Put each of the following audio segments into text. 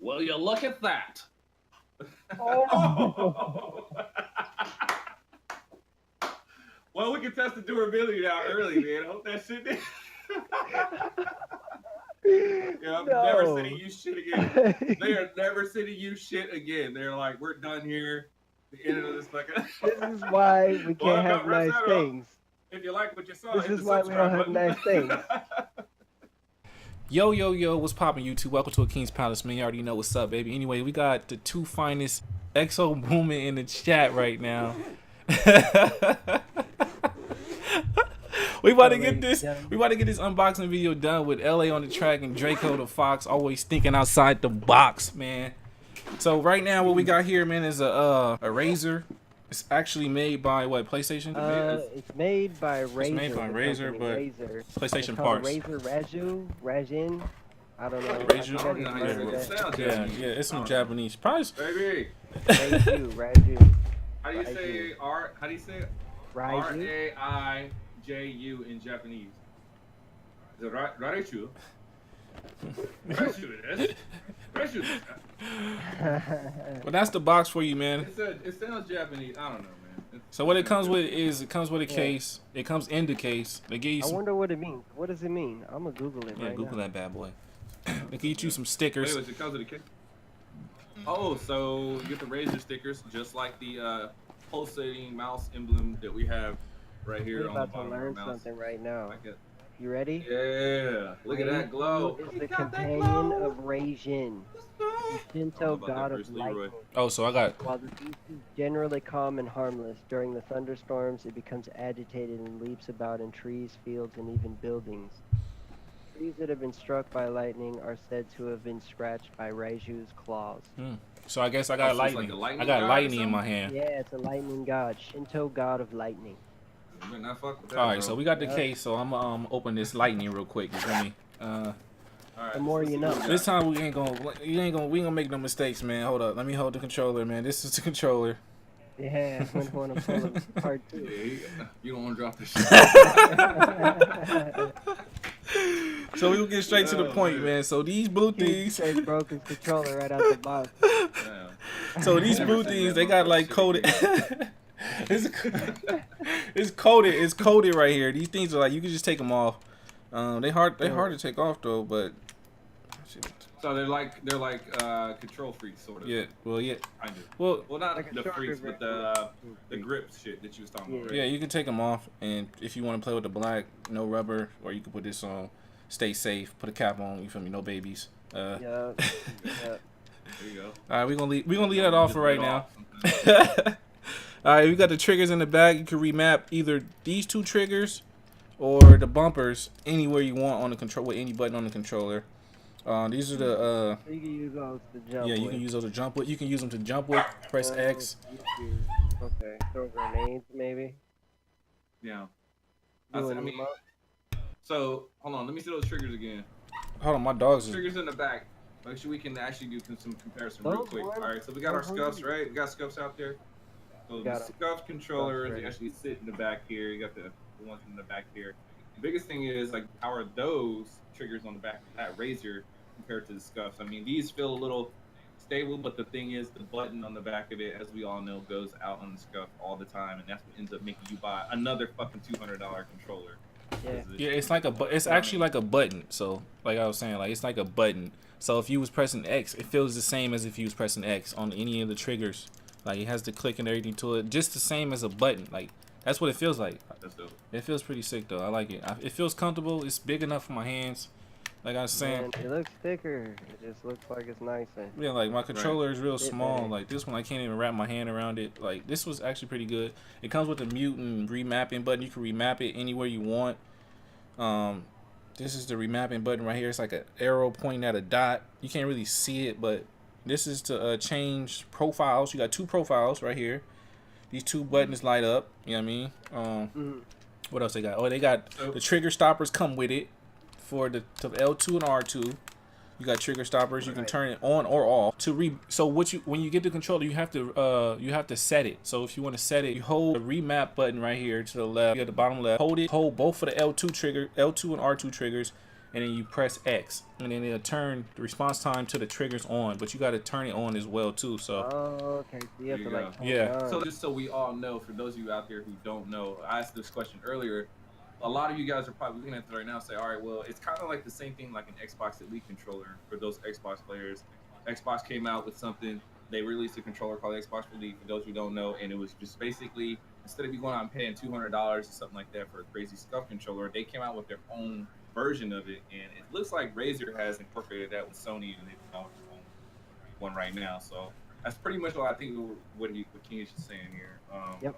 Well, you look at that. Oh. Well, we can test the durability now early, man. I hope that shit did. Yeah, I'm never sending you shit again. They are never sending you shit again. They're like, we're done here. The end of this fucking. This is why we can't have nice things. If you like what you saw, this hit is the why we don't have nice things. Yo, yo, yo, what's poppin' YouTube? Welcome to a King's Palace, man. You already know what's up, baby. Anyway, we got the two finest XO booming in the chat right now. We about to get this unboxing video done with LA on the track and Draco the Fox always thinking outside the box, man. So right now what we got here, man, is a Razer. It's actually made by what, PlayStation? It's made by Razer. It's made by Razer, but Razer. PlayStation parts. Razer Raiju, Rajin. I don't know. Raiju. Yeah, it's some Japanese. Probably. Baby. Raiju. How do you say R? How do you say it? Raiju. R-A-I-J-U in Japanese. Is it Raiju? Raiju it is. Raiju. Well, that's the box for you, man. It sounds Japanese. I don't know, man. So what it comes with is a case. It comes in the case. They give you some. I wonder what it means. What does it mean? I'm gonna Google it right now. Yeah, Google that bad boy. They get you some stickers. Anyways, it comes with a case. Oh, so you get the Razer stickers, just like the pulsating mouse emblem that we have right here We're on the about to bottom learn of our mouse. something right now. You ready? Yeah. Look at that glow. Is the companion of Raijin, the Shinto god of lightning. Oh, so I got. While the beast is generally calm and harmless, during the thunderstorms it becomes agitated and leaps about in trees, fields, and even buildings. Trees that have been struck by lightning are said to have been scratched by Raiju's claws. So I guess I got lightning. Like I got lightning in my hand. Yeah, it's a lightning god, Shinto god of lightning. All right, so we got the case. So I'm gonna open this lightning real quick. You feel me? The more you know. This time we ain't gonna make no mistakes, man. Hold up, let me hold the controller, man. This is the controller. Yeah, I wouldn't want to pull it apart too. Yeah, you don't want to drop this shit. So we will get straight to the point, man. So these blue things. He broke his controller right out the box. So these blue things, they got like coated. It's coated right here. These things are like, you can just take them off. They hard to take off though, but. So they're like control freaks, sort of. Yeah. Well, yeah. I do. Well, not like the freaks, but the grip shit that you was talking about. Right? Yeah, you can take them off, and if you want to play with the black, no rubber, or you can put this on. Stay safe. Put a cap on. You feel me? No babies. Yeah. There you go. All right, we're gonna leave that off for right now. All right, we got the triggers in the back. You can remap either these two triggers or the bumpers anywhere you want on the control with any button on the controller. These are the you can use those to jump you can use those to jump with. You can use them to jump with. Press X. Okay, throw grenades maybe. Yeah. So hold on, let me see those triggers again. Hold on, my dogs. Triggers in the back. Make sure we can actually do some comparison real quick. All right, so we got our scuffs, right? We got scuffs out there. So the scuff controllers, they actually sit in the back here. You got the ones in the back here. The biggest thing is like, how are those triggers on the back of that Razer compared to the scuffs? I mean, these feel a little stable, but the thing is, the button on the back of it, as we all know, goes out on the scuff all the time, and that's what ends up making you buy another fucking $200 controller. Yeah, it's like it's actually like a button. So, like I was saying, like it's like a button. So if you was pressing X, it feels the same as if you was pressing X on any of the triggers. Like it has the click and everything to it, just the same as a button. Like that's what it feels like. That's dope. It feels pretty sick though. I like it. It feels comfortable. It's big enough for my hands. Like I was saying, it looks thicker. It just looks like it's nicer. Yeah, like my controller is real small. Like this one, I can't even wrap my hand around it. Like this was actually pretty good. It comes with a mute and remapping button. You can remap it anywhere you want. This is the remapping button right here. It's like an arrow pointing at a dot. You can't really see it, but this is to change profiles. You got two profiles right here. These two buttons light up. You know what I mean? What else they got? Oh, they got the trigger stoppers come with it for the L2 and R2. You got trigger stoppers. You can turn it on or off. So when you get the controller, you have to set it. So if you want to set it, you hold the remap button right here to the left. You at the bottom left. Hold both of the L2 and R2 triggers, and then you press X, and then it'll turn the response time to the triggers on. But you got to turn it on as well too. So. Oh, okay. So you have to like. Yeah. So just so we all know, for those of you out there who don't know, I asked this question earlier. A lot of you guys are probably looking at it right now and say, all right, well, it's kind of like the same thing like an Xbox Elite controller for those Xbox players. Xbox came out with something. They released a controller called Xbox Elite, for those who don't know, and it was just basically, instead of you going out and paying $200 or something like that for a crazy SCUF controller, they came out with their own version of it, and it looks like Razer has incorporated that with Sony, and they've come out with their own one right now. So that's pretty much what I think what King is saying here. Yep.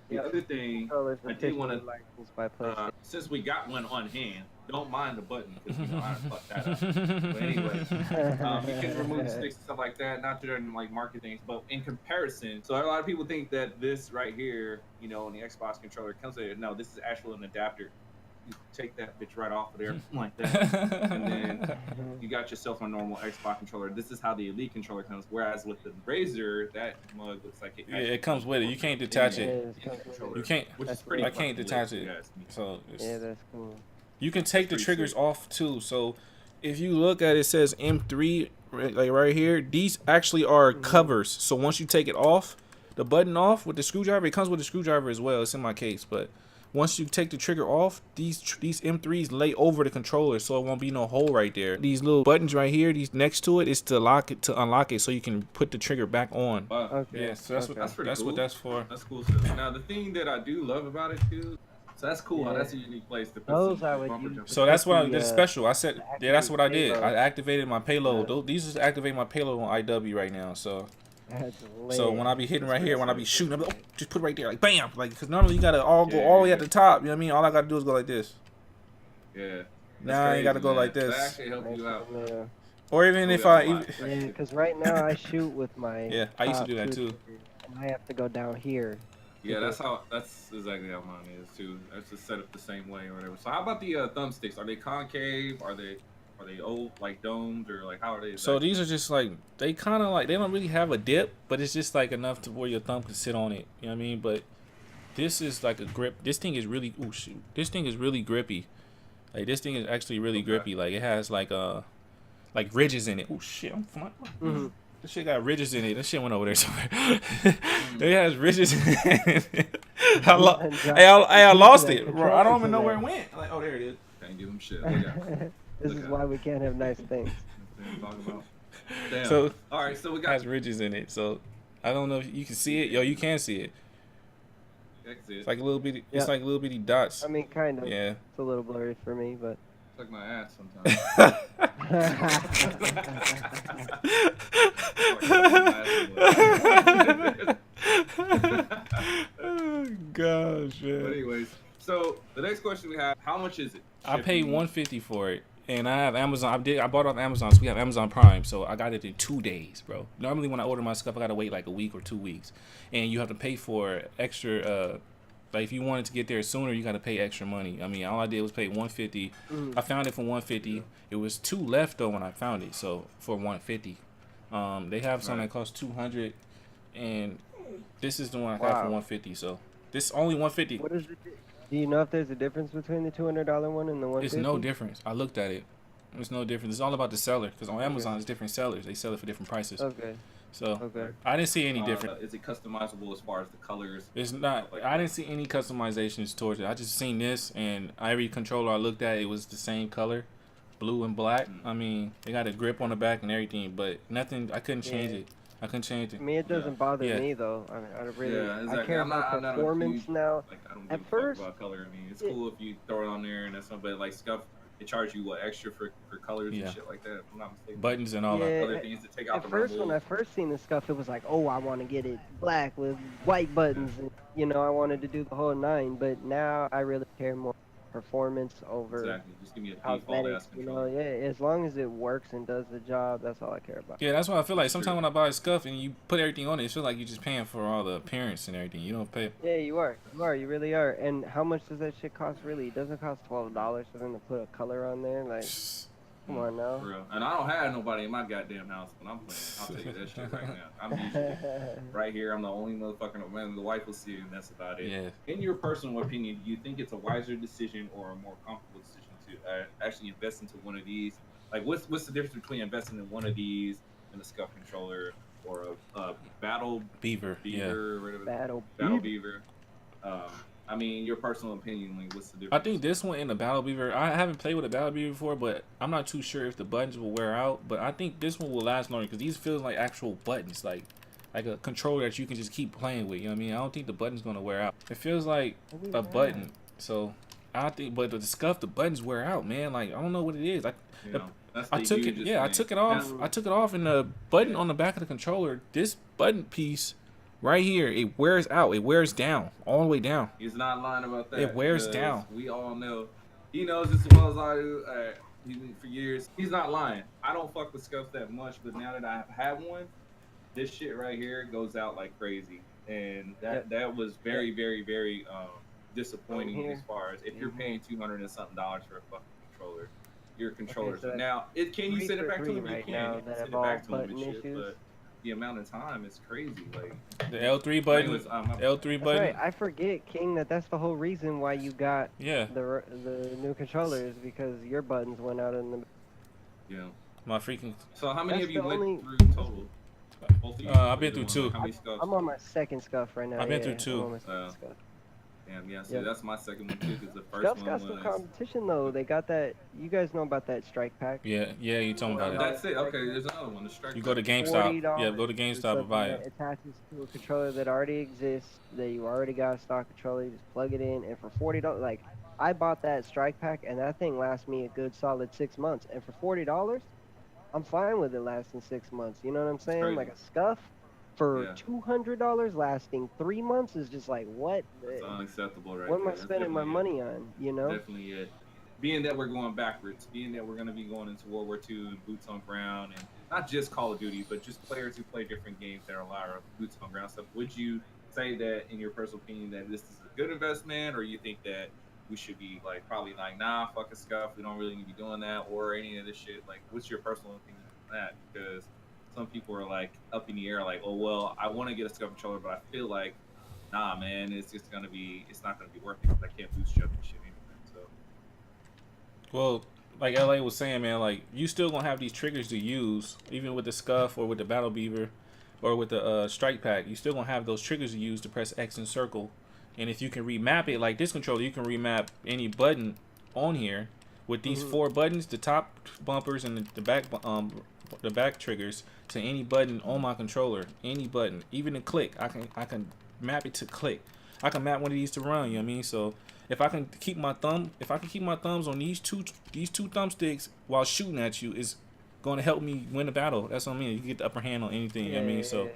The other thing I did want to, since we got one on hand, don't mind the button because I fucked that up. But anyway, you can remove the sticks and stuff like that. Not to like market things, but in comparison, so a lot of people think that this right here, you know, on the Xbox controller comes with it. No, this is actually an adapter. You take that bitch right off of there like that, and then you got yourself a normal Xbox controller. This is how the Elite controller comes. Whereas with the Razer, that mug looks like it comes with it. You can't detach it. You can't. Which is pretty. I can't detach it. So yeah, that's cool. You can take the triggers off too. So if you look at it, says M3 like right here. These actually are covers. So once you take it off, the button off with the screwdriver, it comes with a screwdriver as well. It's in my case, but. Once you take the trigger off, these M3s lay over the controller, so it won't be no hole right there. These little buttons right here, these next to it, is to lock it, to unlock it, so you can put the trigger back on. Okay. Yeah, so that's cool. what that's for. That's cool. Now the thing that I do love about it too, so that's cool. Yeah. That's a unique place to put those I would use. So that's what this is special. I said, yeah, that's what I did. I activated my payload. Yeah. These just activate my payload on IW right now. So when I be hitting right here, when I be shooting, I'm like, oh, just put it right there, like bam, like because normally you gotta go all the way at the top. You know what I mean? All I gotta do is go like this. Yeah. Now you gotta go like this. That actually help you out. Yeah. Or even if yeah, because right now I shoot with my. Yeah, I used to do that too. And I have to go down here. Yeah, that's exactly how mine is too. That's just set up the same way or whatever. So how about the thumbsticks? Are they concave? Are they old, like domed, or like how are they? So these are just like, they kind of like, they don't really have a dip, but it's just like enough to where your thumb can sit on it. You know what I mean? But this is like a grip. This thing is really, oh shoot, this thing is really grippy. Like this thing is actually really grippy. Like it has like ridges in it. Oh shit, I'm fine. This shit got ridges in it. That shit went over there somewhere. It has ridges in it. I lost it. Bro, I don't even know where it went. Like, oh, there it is. Can't give them shit. This is why we can't have nice things. Damn. So, all right, so we got has ridges in it. So, I don't know if you can see it. Yo, you can see it. It's like a little bitty. It's like little bitty dots. I mean, kind of. Yeah. It's a little blurry for me, but. It's like my ass sometimes. Oh gosh, man. But anyways, so the next question we have: how much is it? I paid $150 for it, and I have Amazon. I bought it off Amazon, so we have Amazon Prime, so I got it in 2 days, bro. Normally, when I order my stuff, I gotta wait like a week or 2 weeks, and you have to pay for extra. Like if you wanted to get there sooner, you gotta pay extra money. I mean, all I did was pay $150. I found it for $150. It was 2 left though when I found it, so for $150. They have some that cost $200, and this is the one I got for $150. So this only $150. What is it? Do you know if there's a difference between the $200 one and the $150? It's no difference. I looked at it. It's no difference. It's all about the seller, because on Amazon it's different sellers. They sell it for different prices. Okay. So I didn't see any difference. Is it customizable as far as the colors? It's not. I didn't see any customizations towards it. I just seen this, and every controller I looked at, it was the same color, blue and black. I mean, they got a grip on the back and everything, but nothing. I couldn't change it. I couldn't change it. I mean, it doesn't bother me though. I mean, I really, exactly. I care about performance now. Like, I don't give a fuck about color. I mean, it's cool if you throw it on there and that's something, but like SCUF, they charge you what extra for colors and shit like that. If I'm not mistaken. Buttons and all that. Other things to take out at first, when I first seen the SCUF, it was like, oh, I want to get it black with white buttons, and you know, I wanted to do the whole 9. But now I really care more performance over just give me a cosmetics, you know. As long as it works and does the job, that's all I care about. Yeah, that's what I feel like. Sometimes when I buy a SCUF and you put everything on it, it feels like you're just paying for all the appearance and everything. You don't pay. Yeah, you are. You really are. And how much does that shit cost? Really, it doesn't cost $12 for them to put a color on there. Like, come on now. For real. And I don't have nobody in my goddamn house when I'm playing. I'll tell you that shit right now. I'm usually right here. I'm the only motherfucking man. The wife will see it, and that's about it. Yeah. In your personal opinion, do you think it's a wiser decision or a more comfortable decision actually invest into one of these? Like, what's the difference between investing in one of these and a scuff controller or a battle beaver, or whatever, battle beaver? I mean, your personal opinion, like, what's the difference? I think this one and the battle beaver, I haven't played with a battle beaver before, but I'm not too sure if the buttons will wear out. But I think this one will last longer because these feel like actual buttons, like a controller that you can just keep playing with. You know what I mean? I don't think the button's gonna wear out. It feels like a button, so I think. But the scuff, the buttons wear out, man. Like, I don't know what it is. I took it. Yeah, I took it off. I took it off, and the button on the back of the controller, this button piece right here, it wears out. It wears down all the way down. He's not lying about that. It wears down. We all know. He knows this as well as I do. For years, he's not lying. I don't fuck with scuffs that much, but now that I have one, this shit right here goes out like crazy, and that was very, very, very disappointing as far as if you're paying $200 and something for a fucking controller. Your controllers. Okay, so now, can you send it back to him? Right you can send it back to him and shit, but the amount of time is crazy. Like the L3 button, L3 button. Right. I forget, King, that's the whole reason why you got the new controllers, because your buttons went out in the. Yeah. My freaking. So how many of you went through total? I've been through 2. I'm on my second scuff right now. I've been through 2. Damn, yeah, so that's my second one too, because the first Scuff's one got some competition though. They got that. You guys know about that strike pack? Yeah, you talking about it. That's it. Okay, there's another one. The strike. You go to GameStop. Yeah, go to GameStop and buy it. It attaches to a controller that already exists. That you already got a stock controller. You just plug it in, and for $40, like I bought that strike pack, and that thing lasts me a good solid 6 months. And for $40, I'm fine with it lasting 6 months. You know what I'm saying? Like a scuff. For $200 lasting 3 months is just like, what? It's unacceptable, right? What am I spending my money on? You know? Definitely it. Being that we're going backwards, being that we're going to be going into World War II and boots on ground, and not just Call of Duty, but just players who play different games that are a lot of boots on ground stuff. Would you say that, in your personal opinion, that this is a good investment, or you think that we should be like probably like, nah, fuck a scuff, we don't really need to be doing that, or any of this shit? Like, what's your personal opinion on that? Because some people are like up in the air, like, oh well, I want to get a scuff controller, but I feel like, nah, man, it's not gonna be worth it because I can't boost jump and shit anyway. So, well, like LA was saying, man, like you still gonna have these triggers to use, even with the scuff or with the battle beaver, or with the strike pack. You still gonna have those triggers to use to press X and circle, and if you can remap it like this controller, you can remap any button on here with these 4 buttons, the top bumpers and the back triggers, to any button on my controller, any button, even a click. I can map it to click. I can map one of these to run. You know what I mean? So if I can keep my thumbs on these two thumbsticks while shooting at you, is going to help me win the battle. That's what I mean. You get the upper hand on anything. You know what I mean? So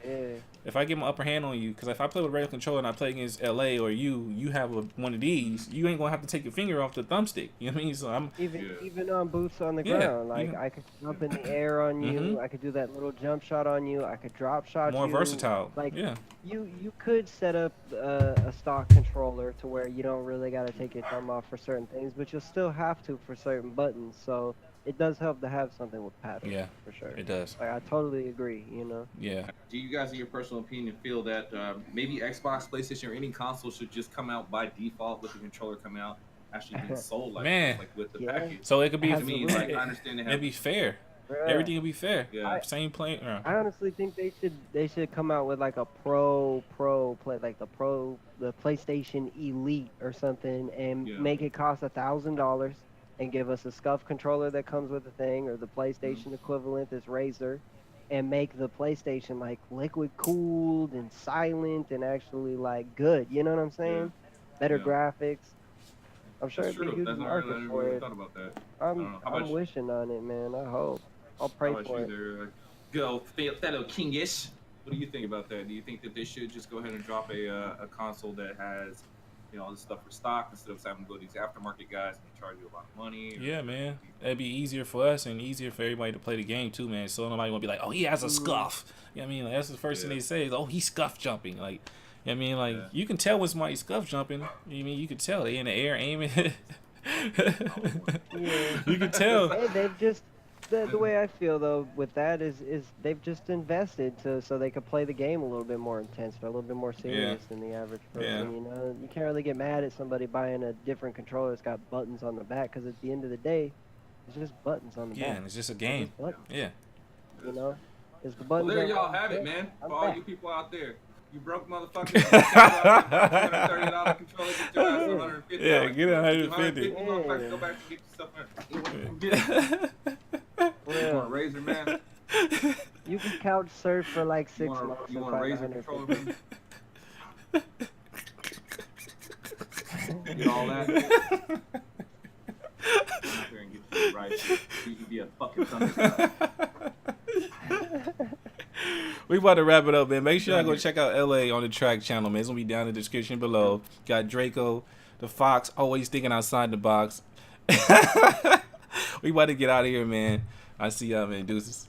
if I get my upper hand on you, because if I play with a regular controller and I play against LA or you have one of these, you ain't gonna have to take your finger off the thumbstick. You know what I mean? So I'm even on boots on the ground. Like I could jump in the air on you. I could do that little jump shot on you. I could drop shot you. More versatile. Like you could set up a stock controller to where you don't really got to take your thumb off for certain things, but you'll still have to for certain buttons. So it does help to have something with paddles. Yeah, for sure. It does. Like, I totally agree, you know? Yeah. Do you guys, in your personal opinion, feel that maybe Xbox, PlayStation, or any console should just come out by default with the controller come out, actually being sold like with the package? So it could be, I understand it'd be fair. Everything will be fair. Yeah. Same play. I honestly think they should come out with like a pro play, like the PlayStation Elite or something, and make it cost $1,000. And give us a scuff controller that comes with the thing, or the PlayStation equivalent that's Razer, and make the PlayStation like liquid cooled and silent and actually like good. You know what I'm saying? Better graphics. I'm sure it'd be a huge market for it. I'm wishing on it, man. I hope. I'll pray for it. Go, TheRealKingish. What do you think about that? Do you think that they should just go ahead and drop a console that has, you know, all this stuff for stock instead of having to go to these aftermarket guys and charge you a lot of money? Yeah, man. That'd be easier for us and easier for everybody to play the game too, man. So nobody won't be like, oh, he has a scuff. You know what I mean? Like, that's the first thing they say is, oh, he's scuff jumping. Like, you know what I mean? Like, you can tell when somebody's scuff jumping. You know what I mean? You can tell. They in the air aiming. You can tell. Hey, The way I feel though with that is they've just invested so they could play the game a little bit more intense, or a little bit more serious than the average person. You know, you can't really get mad at somebody buying a different controller that's got buttons on the back, because at the end of the day, it's just buttons on the back. Yeah, and it's just a game. Yeah. You know, it's the buttons. Well, there y'all have it, man. For all you people out there. You broke motherfuckers. $230 controller, get your ass $150. Yeah, get $150. Motherfuckers, go back and get yourself You want a Razer, man? You can couch surf for like 6 months. You want a Razer controller, man? Get all that. Out there and get you right. You can be a fucking thunderstorm. We about to wrap it up, man. Make sure y'all go check out LA on the Track channel, man. It's gonna be down in the description below. Got Draco, the Fox, always thinking outside the box. We about to get out of here, man. I see y'all, man. Deuces.